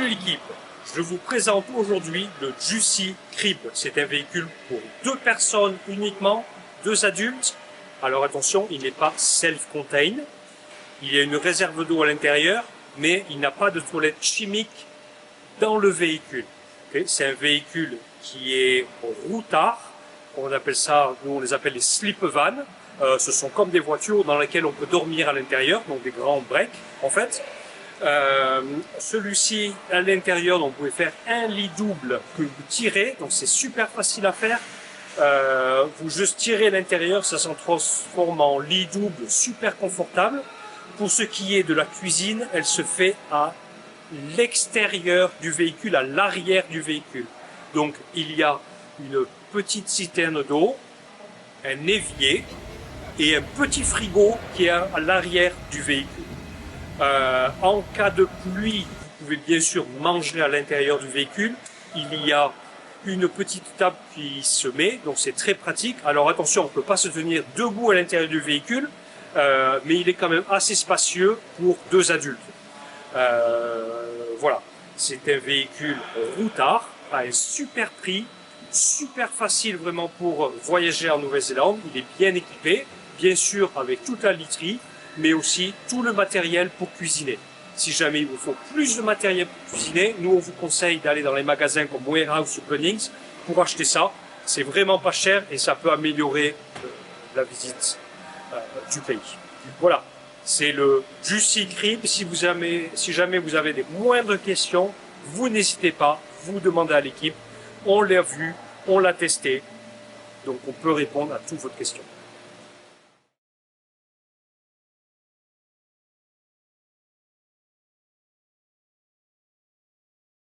Salut l'équipe, je vous présente aujourd'hui le Juicy Crib. C'est un véhicule pour 2 personnes uniquement, 2 adultes. Alors attention, il n'est pas self-contained. Il y a une réserve d'eau à l'intérieur, mais il n'a pas de toilette chimique dans le véhicule. Okay, c'est un véhicule qui est routard. On appelle ça, nous on les appelle les slip vans. Ce sont comme des voitures dans lesquelles on peut dormir à l'intérieur, donc des grands breaks en fait. Celui-ci à l'intérieur, donc vous pouvez faire un lit double que vous tirez, donc c'est super facile à faire. Vous juste tirez à l'intérieur, ça s'en transforme en lit double super confortable. Pour ce qui est de la cuisine, elle se fait à l'extérieur du véhicule, à l'arrière du véhicule. Donc il y a une petite citerne d'eau, un évier et un petit frigo qui est à l'arrière du véhicule. En cas de pluie, vous pouvez bien sûr manger à l'intérieur du véhicule. Il y a une petite table qui se met, donc c'est très pratique. Alors attention, on ne peut pas se tenir debout à l'intérieur du véhicule, mais il est quand même assez spacieux pour 2 adultes. Voilà, c'est un véhicule routard à un super prix, super facile vraiment pour voyager en Nouvelle-Zélande. Il est bien équipé, bien sûr avec toute la literie, mais aussi tout le matériel pour cuisiner. Si jamais il vous faut plus de matériel pour cuisiner, nous on vous conseille d'aller dans les magasins comme Warehouse ou Bunnings pour acheter ça. C'est vraiment pas cher et ça peut améliorer la visite du pays. Voilà, c'est le Juicy Crib. Si jamais vous avez des moindres questions, vous n'hésitez pas, vous demandez à l'équipe. On l'a vu, on l'a testé, donc on peut répondre à toutes vos questions.